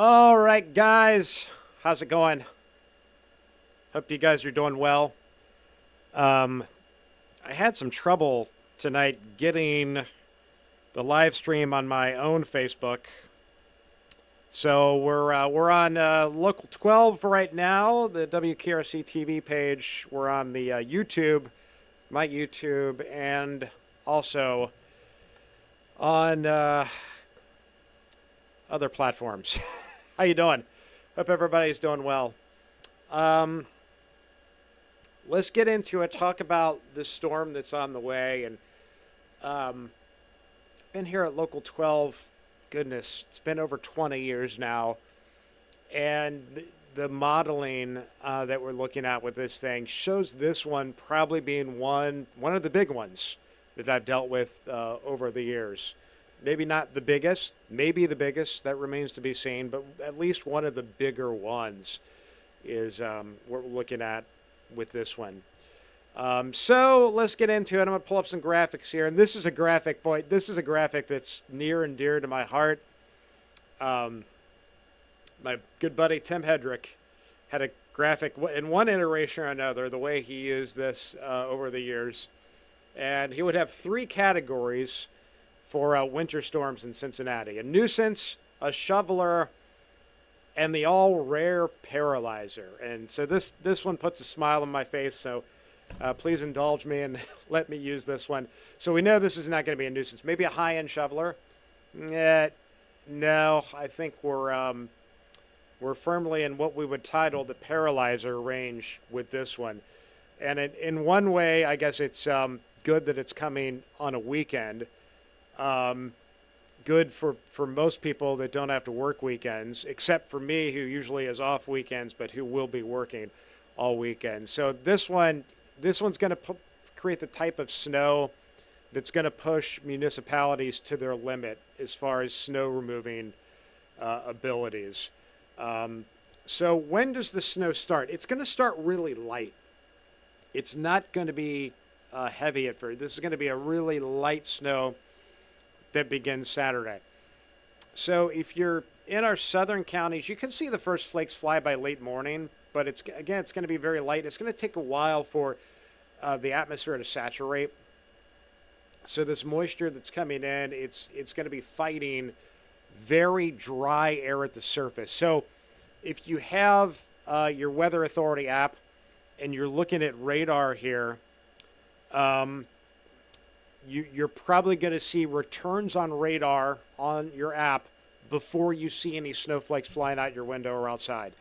All right, guys, how's it going? Hope you guys are doing well. Um, I had some trouble tonight getting the live stream on my own Facebook. So we're on Local 12 right now, the WKRC TV page. We're on the YouTube, my YouTube, and also on other platforms. How you doing? Hope everybody's doing well. Um, let's get into it. Talk about the storm that's on the way, and um, been here at Local 12. Goodness, it's been over 20 years now, and the modeling that we're looking at with this thing shows this one probably being one of the big ones that I've dealt with over the years. Maybe not the biggest, maybe the biggest. That remains to be seen, but at least one of the bigger ones is what we're looking at with this one. So let's get into it. I'm going to pull up some graphics here. And this is a graphic, boy, this is a graphic that's near and dear to my heart. My good buddy Tim Hedrick had a graphic in one iteration or another, the way he used this over the years. And he would have three categories for winter storms in Cincinnati: a nuisance, a shoveler, and the all rare paralyzer. And so this one puts a smile on my face. So please indulge me and let me use this one. So we know this is not going to be a nuisance. Maybe a high-end shoveler. No, I think we're firmly in what we would title the paralyzer range with this one. And in one way, I guess it's good that it's coming on a weekend. Good for most people that don't have to work weekends, except for me, who usually is off weekends, but who will be working all weekend. So this one's going to create the type of snow that's going to push municipalities to their limit as far as snow removing abilities. So when does the snow start? It's going to start really light. It's not going to be heavy at first. This is going to be a really light snow that begins Saturday. So if you're in our southern counties, you can see the first flakes fly by late morning, but it's going to be very light. It's going to take a while for the atmosphere to saturate. So this moisture that's coming in, it's going to be fighting very dry air at the surface. So if you have your Weather Authority app and you're looking at radar here, you're probably going to see returns on radar on your app before you see any snowflakes flying out your window or outside,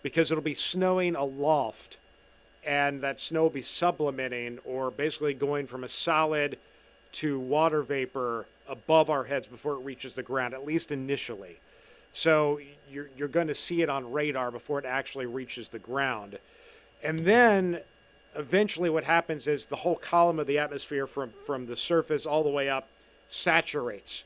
because it'll be snowing aloft, and that snow will be sublimating, or basically going from a solid to water vapor above our heads before it reaches the ground, at least initially. So you're going to see it on radar before it actually reaches the ground. And then eventually what happens is the whole column of the atmosphere from the surface all the way up saturates.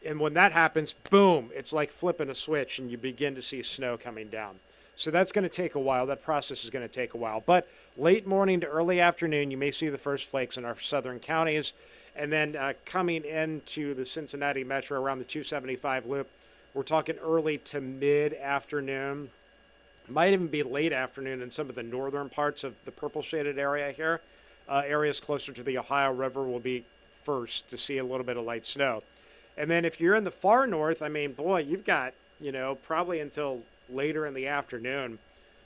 And when that happens, boom, it's like flipping a switch and you begin to see snow coming down. So that's going to take a while. That process is going to take a while. But late morning to early afternoon, you may see the first flakes in our southern counties. And then coming into the Cincinnati metro around the 275 loop, we're talking early to mid-afternoon. Might even be late afternoon in some of the northern parts of the purple shaded area here. Areas closer to the Ohio River will be first to see a little bit of light snow. And then if you're in the far north, I mean, boy, you've got, probably until later in the afternoon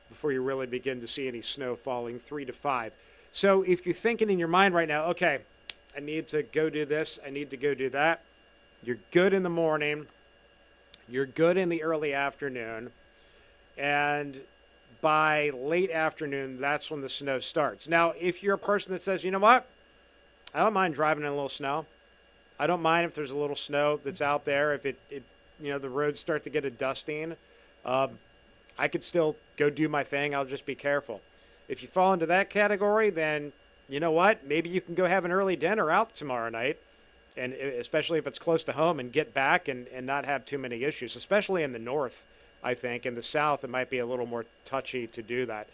before you really begin to see any snow falling, 3 to 5. So if you're thinking in your mind right now, okay, I need to go do this, I need to go do that, you're good in the morning, you're good in the early afternoon, and by late afternoon, that's when the snow starts. Now, if you're a person that says, you know what, I don't mind driving in a little snow. I don't mind if there's a little snow that's out there. If the roads start to get a dusting, I could still go do my thing. I'll just be careful. If you fall into that category, then you know what? Maybe you can go have an early dinner out tomorrow night, and especially if it's close to home, and get back and not have too many issues, especially in the north. I think in the south, it might be a little more touchy to do that.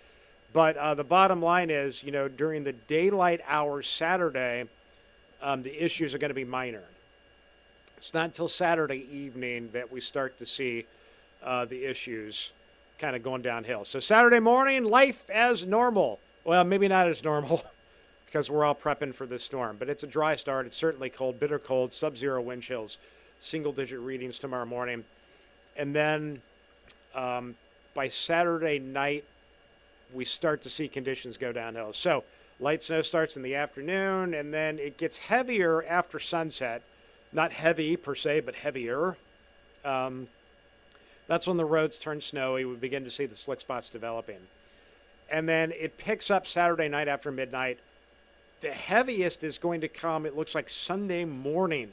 But the bottom line is, during the daylight hours Saturday, the issues are going to be minor. It's not until Saturday evening that we start to see the issues kind of going downhill. So Saturday morning, life as normal. Well, maybe not as normal because we're all prepping for this storm, but it's a dry start. It's certainly cold, bitter cold, sub-zero wind chills, single-digit readings tomorrow morning. And then by Saturday night, we start to see conditions go downhill. So light snow starts in the afternoon, and then it gets heavier after sunset. Not heavy per se, but heavier. That's when the roads turn snowy. We begin to see the slick spots developing. And then it picks up Saturday night after midnight. The heaviest is going to come, it looks like, Sunday morning.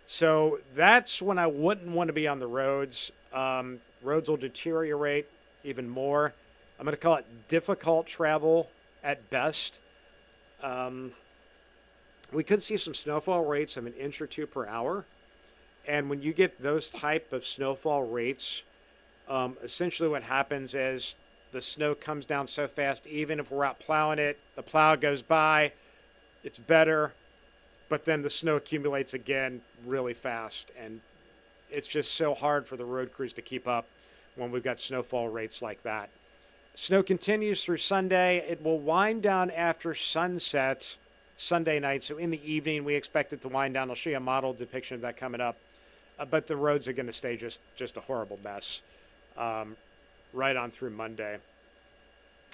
So that's when I wouldn't want to be on the roads. Roads will deteriorate even more. I'm going to call it difficult travel at best. We could see some snowfall rates of an inch or two per hour. And when you get those type of snowfall rates, essentially what happens is the snow comes down so fast, even if we're out plowing it, the plow goes by, it's better, but then the snow accumulates again really fast. And it's just so hard for the road crews to keep up when we've got snowfall rates like that. Snow continues through Sunday. It will wind down after sunset Sunday night. So in the evening, we expect it to wind down. I'll show you a model depiction of that coming up. But the roads are going to stay just a horrible mess right on through Monday.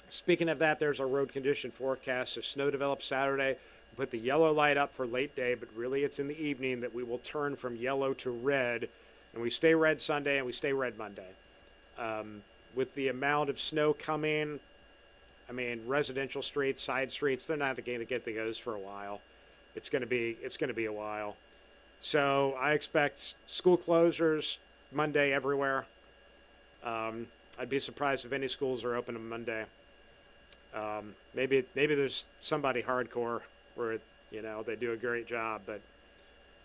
Speaking of that, there's our road condition forecast. So snow develops Saturday. We'll put the yellow light up for late day, but really it's in the evening that we will turn from yellow to red. And we stay red Sunday and we stay red Monday. With the amount of snow coming, I mean, residential streets, side streets, they're not going to get those for a while. It's going to be a while. So I expect school closures Monday everywhere. I'd be surprised if any schools are open on Monday. Maybe there's somebody hardcore where they do a great job,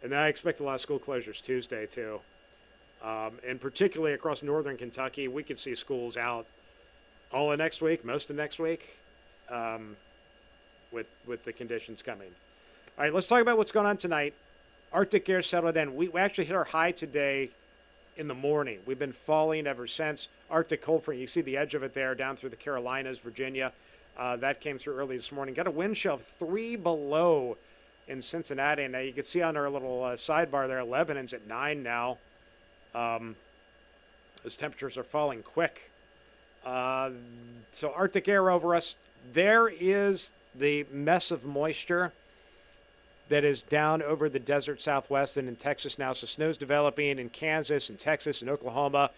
and then I expect a lot of school closures Tuesday too. And particularly across northern Kentucky, we could see schools out all of next week, most of next week, with the conditions coming. All right, let's talk about what's going on tonight. Arctic air settled in. We actually hit our high today in the morning. We've been falling ever since. Arctic cold front, you see the edge of it there down through the Carolinas, Virginia. That came through early this morning. Got a wind chill of 3 below in Cincinnati. And now you can see on our little sidebar there, Lebanon's at 9 now. Those temperatures are falling quick. So Arctic air over us. There is the mess of moisture that is down over the desert southwest and in Texas now. So snow's developing in Kansas and Texas and Oklahoma.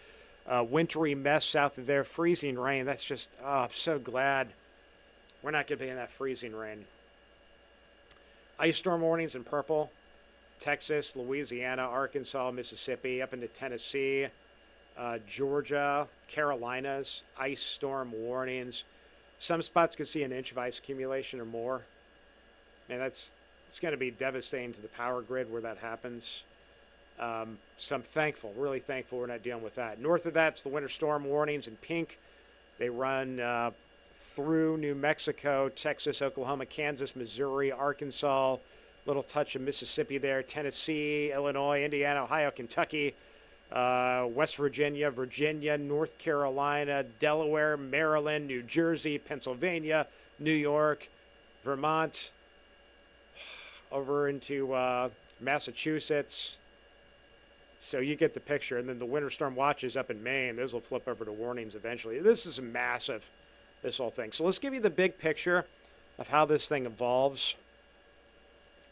Wintry mess south of there. Freezing rain. That's just, I'm so glad we're not going to be in that freezing rain. Ice storm warnings in purple. Texas, Louisiana, Arkansas, Mississippi, up into Tennessee, Georgia, Carolinas, ice storm warnings. Some spots could see an inch of ice accumulation or more. Man, it's going to be devastating to the power grid where that happens. So I'm thankful, really thankful we're not dealing with that. North of that, it's the winter storm warnings in pink. They run through New Mexico, Texas, Oklahoma, Kansas, Missouri, Arkansas, little touch of Mississippi there, Tennessee, Illinois, Indiana, Ohio, Kentucky, West Virginia, North Carolina, Delaware, Maryland, New Jersey, Pennsylvania, New York, Vermont, over into Massachusetts. So you get the picture. And then the winter storm watches up in Maine. Those will flip over to warnings eventually. This is massive, this whole thing. So let's give you the big picture of how this thing evolves.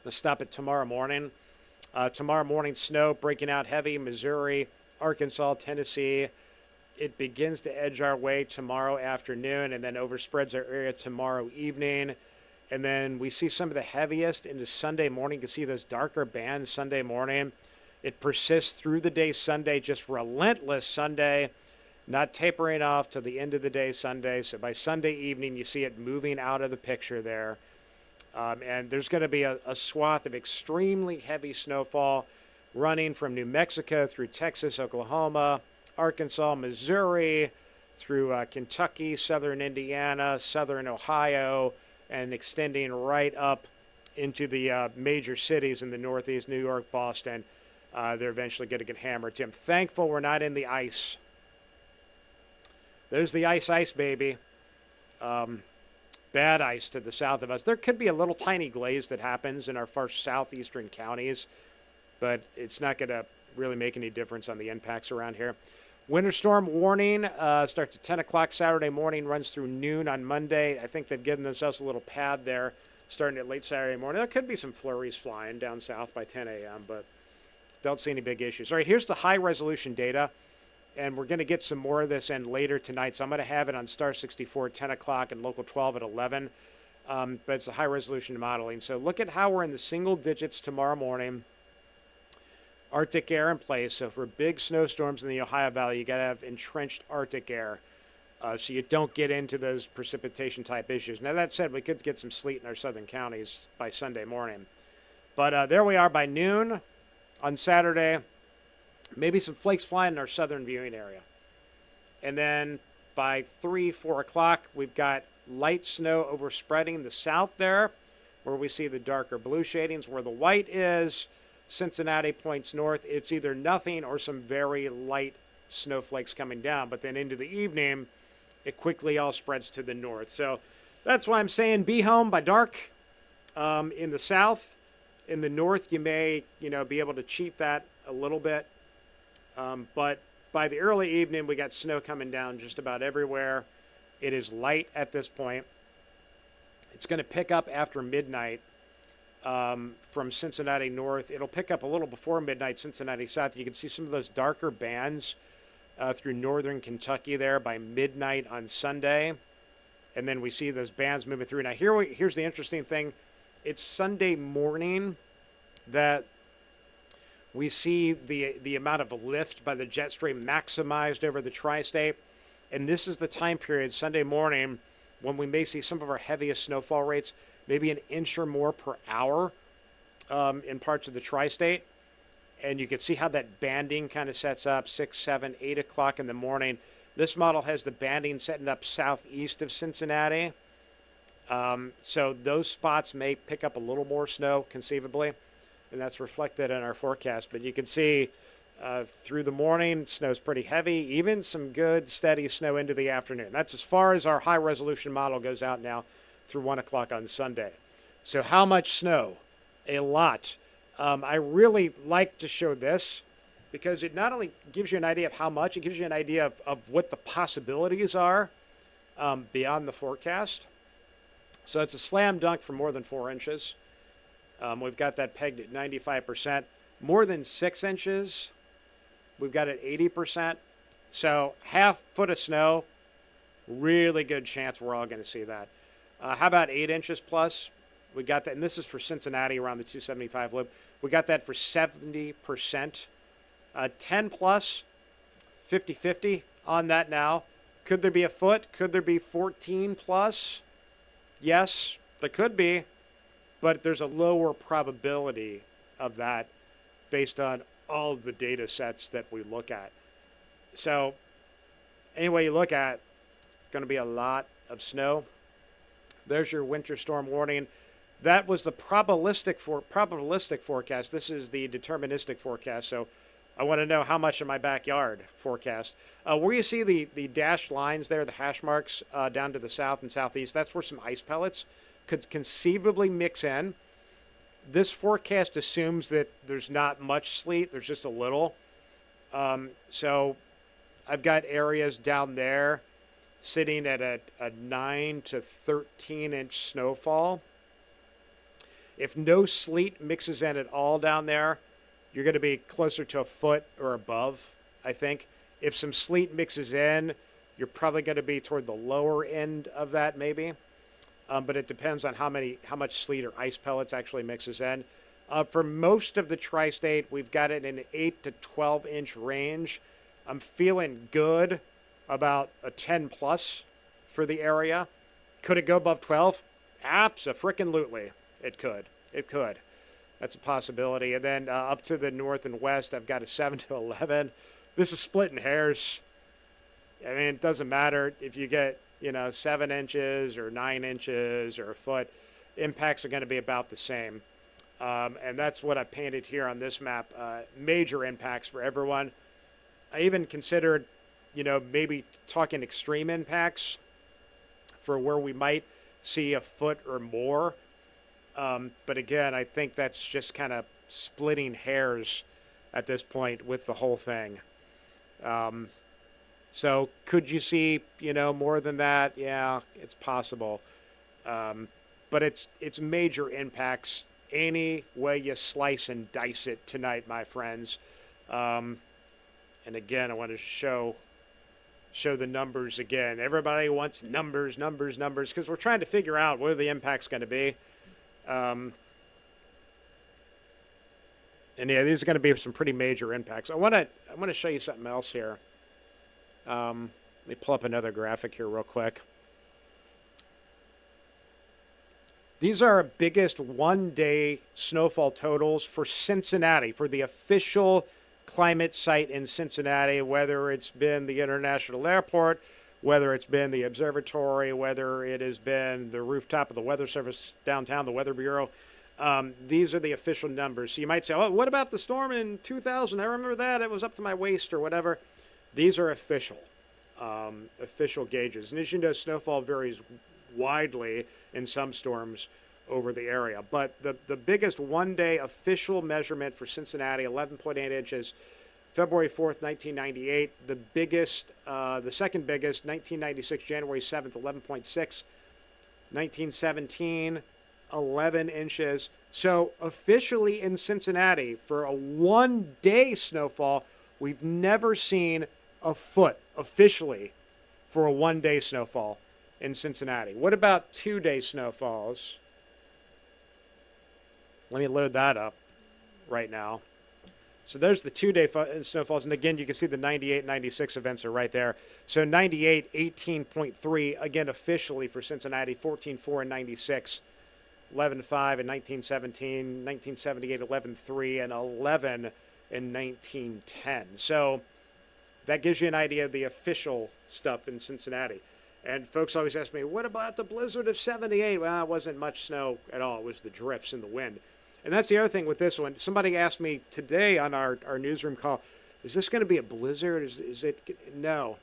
Let's stop at tomorrow morning. Tomorrow morning, snow breaking out heavy, Missouri, Arkansas, Tennessee. It begins to edge our way tomorrow afternoon and then overspreads our area tomorrow evening. And then we see some of the heaviest into Sunday morning. You can see those darker bands Sunday morning. It persists through the day Sunday, just relentless Sunday, not tapering off to the end of the day Sunday. So by Sunday evening, you see it moving out of the picture there. And there's going to be a swath of extremely heavy snowfall running from New Mexico through Texas, Oklahoma, Arkansas, Missouri, through Kentucky, southern Indiana, southern Ohio, and extending right up into the major cities in the Northeast, New York, Boston. They're eventually going to get hammered. I'm thankful we're not in the ice There's the ice, baby. Bad ice to the south of us. There could be a little tiny glaze that happens in our far southeastern counties, but it's not going to really make any difference on the impacts around here. Winter storm warning starts at 10 o'clock Saturday morning, runs through noon on Monday. I think they've given themselves a little pad there, starting at late Saturday morning. There could be some flurries flying down south by 10 a.m., but don't see any big issues. All right, here's the high-resolution data, and we're going to get some more of this in later tonight. So I'm going to have it on Star 64 at 10 o'clock and Local 12 at 11, but it's a high-resolution modeling. So look at how we're in the single digits tomorrow morning. Arctic air in place. So for big snowstorms in the Ohio Valley, you got to have entrenched Arctic air, so you don't get into those precipitation type issues. Now that said, we could get some sleet in our southern counties by Sunday morning, but there we are by noon on Saturday. Maybe some flakes flying in our southern viewing area, and then by 3-4 o'clock, we've got light snow overspreading the south there, where we see the darker blue shadings. Where the white is, Cincinnati points north. It's either nothing or some very light snowflakes coming down. But then into the evening, it quickly all spreads to the north. So that's why I'm saying be home by dark in the south. In the north, you may be able to cheat that a little bit. But by the early evening, we got snow coming down just about everywhere. It is light at this point. It's going to pick up after midnight. From Cincinnati north. It'll pick up a little before midnight, Cincinnati south. You can see some of those darker bands through northern Kentucky there by midnight on Sunday. And then we see those bands moving through. Now, here's the interesting thing. It's Sunday morning that we see the amount of lift by the jet stream maximized over the tri-state. And this is the time period, Sunday morning, when we may see some of our heaviest snowfall rates, maybe an inch or more per hour in parts of the tri-state. And you can see how that banding kind of sets up 6, 7, 8 o'clock in the morning. This model has the banding setting up southeast of Cincinnati. So those spots may pick up a little more snow conceivably, and that's reflected in our forecast. But you can see through the morning, snow's pretty heavy, even some good steady snow into the afternoon. That's as far as our high-resolution model goes out now through 1 o'clock on Sunday. So how much snow? A lot. I really like to show this because it not only gives you an idea of how much, it gives you an idea of what the possibilities are beyond the forecast. So it's a slam dunk for more than 4 inches. We've got that pegged at 95%. More than 6 inches, we've got it 80%. So half foot of snow, really good chance we're all going to see that. How about 8 inches plus? We got that, and this is for Cincinnati around the 275 loop. We got that for 70%. 10 plus, 50-50 on that now. Could there be a foot? Could there be 14 plus? Yes, there could be, but there's a lower probability of that based on all of the data sets that we look at. So anyway you look at, going to be a lot of snow. There's your winter storm warning. That was the probabilistic forecast. This is the deterministic forecast. So I want to know how much in my backyard forecast. Where you see the dashed lines there, the hash marks down to the south and southeast, that's where some ice pellets could conceivably mix in. This forecast assumes that there's not much sleet. There's just a little. So I've got areas down there sitting at a 9 to 13 inch snowfall. If no sleet mixes in at all down there, you're going to be closer to a foot or above, I think. If some sleet mixes in, you're probably going to be toward the lower end of that maybe. But it depends on how much sleet or ice pellets actually mixes in. For most of the tri-state, we've got it in an 8 to 12 inch range. I'm feeling good about a 10 plus for the area. Could it go above 12? Abso-frickin-lutely. It could. It could. That's a possibility. And then up to the north and west, I've got a 7 to 11. This is splitting hairs. I mean, it doesn't matter if you get, 7 inches or 9 inches or a foot. Impacts are going to be about the same. And that's what I painted here on this map. Major impacts for everyone. I even considered maybe talking extreme impacts for where we might see a foot or more. But again, I think that's just kind of splitting hairs at this point with the whole thing. So could you see, more than that? Yeah, it's possible. But it's major impacts any way you slice and dice it tonight, my friends. And again, I want to show the numbers again. Everybody wants numbers, because we're trying to figure out what are the impacts going to be. And yeah, these are going to be some pretty major impacts. I want to show you something else here. Let me pull up another graphic here real quick. These are our biggest one-day snowfall totals for Cincinnati, for the official climate site in Cincinnati, whether it's been the International Airport, whether it's been the observatory, whether it has been the rooftop of the Weather Service downtown, the Weather Bureau. These are the official numbers. So you might say, oh, what about the storm in 2000? I remember that. It was up to my waist or whatever. These are official gauges. And as you know, snowfall varies widely in some storms over the area. But the biggest one-day official measurement for Cincinnati, 11.8 inches, February 4th, 1998. The biggest, the second biggest, 1996, January 7th, 11.6. 1917, 11 inches. So officially in Cincinnati, for a one-day snowfall, we've never seen a foot officially for a one-day snowfall in Cincinnati. What about two-day snowfalls? Let me load that up right now. So there's the two-day snowfalls. And again, you can see the 98, 96 events are right there. So 98, 18.3, again, officially for Cincinnati, 14.4 in 96, 11.5 in 1917, 1978, 11.3, and 11 in 1910. So that gives you an idea of the official stuff in Cincinnati. And folks always ask me, what about the blizzard of 78? Well, it wasn't much snow at all. It was the drifts and the wind. And that's the other thing with this one. Somebody asked me today on our newsroom call, is this going to be a blizzard? Is it? No,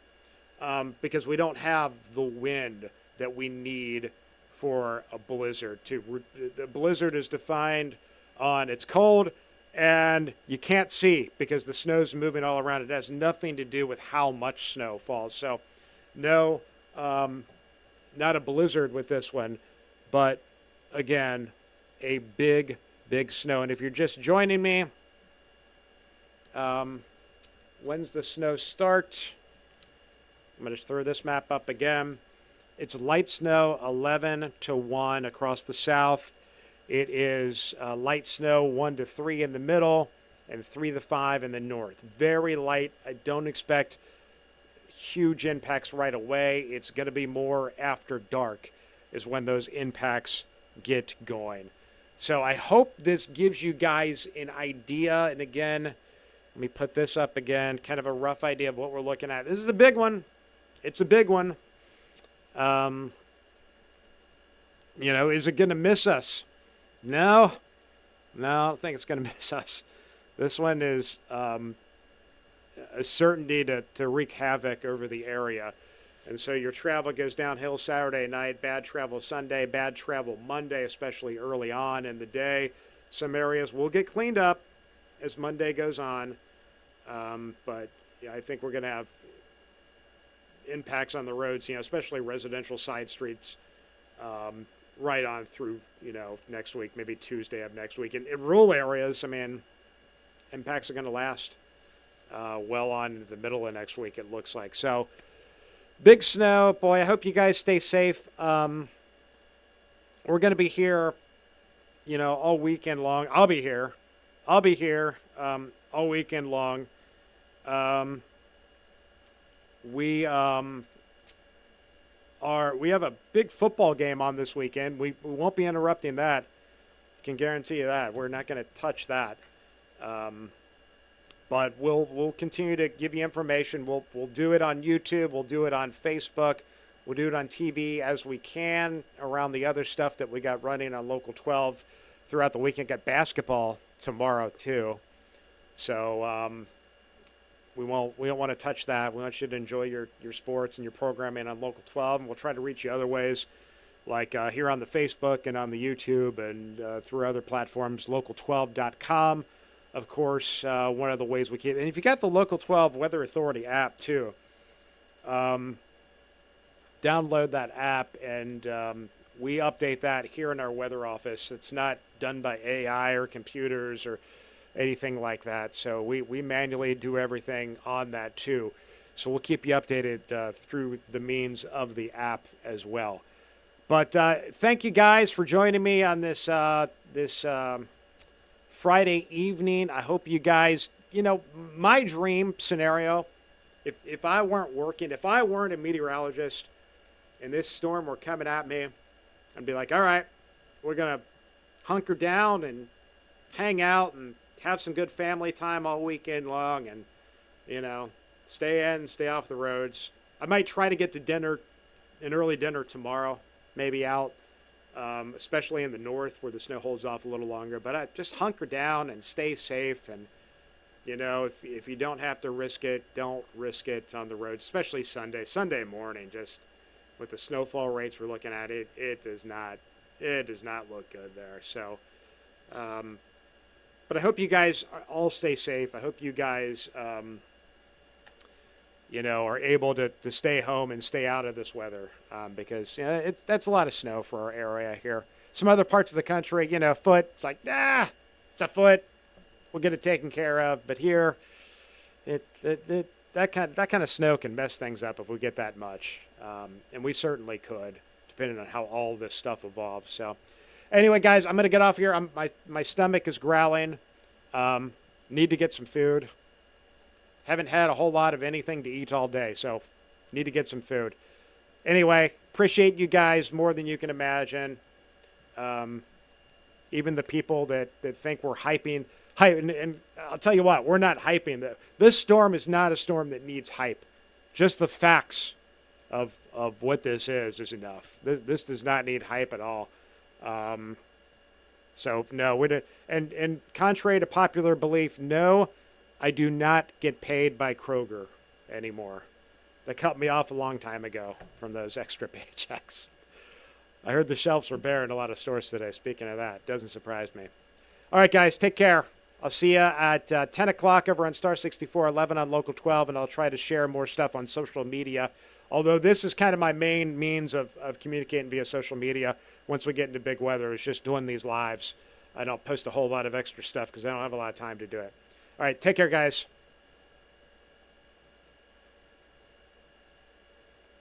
because we don't have the wind that we need for a blizzard. The blizzard is defined on it's cold and you can't see because the snow's moving all around. It has nothing to do with how much snow falls. So, no, not a blizzard with this one, but again, a big snow. And if you're just joining me, when's the snow start? I'm going to throw this map up again. It's light snow 11 to 1 across the south. It is light snow 1 to 3 in the middle and 3 to 5 in the north. Very light. I don't expect huge impacts right away. It's going to be more after dark is when those impacts get going. So I hope this gives you guys an idea. And again, let me put this up again, kind of a rough idea of what we're looking at. This is a big one. It's a big one. Is it going to miss us? No, I don't think it's going to miss us. This one is a certainty to wreak havoc over the area. And so your travel goes downhill Saturday night, bad travel Sunday, bad travel Monday, especially early on in the day. Some areas will get cleaned up as Monday goes on. But yeah, I think we're going to have impacts on the roads, especially residential side streets, right on through, next week, maybe Tuesday of next week. In rural areas, impacts are going to last well on the middle of next week, it looks like. So, big snow. Boy, I hope you guys stay safe. We're going to be here, all weekend long. I'll be here all weekend long. We have a big football game on this weekend. We won't be interrupting that. I can guarantee you that. We're not going to touch that. But we'll continue to give you information. We'll do it on YouTube. We'll do it on Facebook. We'll do it on TV as we can around the other stuff that we got running on Local 12 throughout the weekend. Got basketball tomorrow too. So We don't want to touch that. We want you to enjoy your sports and your programming on Local 12, and we'll try to reach you other ways, like here on the Facebook and on the YouTube and through other platforms, local12.com. Of course, one of the ways we keep. And if you got the Local 12 Weather Authority app too, download that app, and we update that here in our weather office. It's not done by AI or computers or anything like that. So we manually do everything on that too. So we'll keep you updated through the means of the app as well. But thank you guys for joining me on this Friday evening. I hope you guys, my dream scenario, if I weren't working, if I weren't a meteorologist and this storm were coming at me, I'd be like, all right, we're going to hunker down and hang out and have some good family time all weekend long and, stay in, stay off the roads. I might try to get to dinner, an early dinner tomorrow, maybe out, especially in the north where the snow holds off a little longer. But I just hunker down and stay safe. And, if you don't have to risk it, don't risk it on the road, especially Sunday morning, just with the snowfall rates we're looking at, it does not look good there. So, but I hope you guys all stay safe. I hope you guys, are able to stay home and stay out of this weather because that's a lot of snow for our area here. Some other parts of the country, foot, it's like, it's a foot. We'll get it taken care of. But here, that kind of snow can mess things up if we get that much. And we certainly could, depending on how all this stuff evolves. So anyway, guys, I'm going to get off here. My stomach is growling. Need to get some food. Haven't had a whole lot of anything to eat all day, so need to get some food. Anyway, appreciate you guys more than you can imagine. Even the people that think we're hyping. And I'll tell you what, we're not hyping. This storm is not a storm that needs hype. Just the facts of what this is enough. This does not need hype at all. So no, we don't. And contrary to popular belief, no, I do not get paid by Kroger anymore. They cut me off a long time ago from those extra paychecks. I heard the shelves were bare in a lot of stores today. Speaking of that, doesn't surprise me. All right, guys, take care. I'll see you at 10 o'clock over on Star 64, 11 on Local 12, and I'll try to share more stuff on social media. Although this is kind of my main means of communicating via social media once we get into big weather, is just doing these lives. I don't post a whole lot of extra stuff because I don't have a lot of time to do it. All right, take care, guys.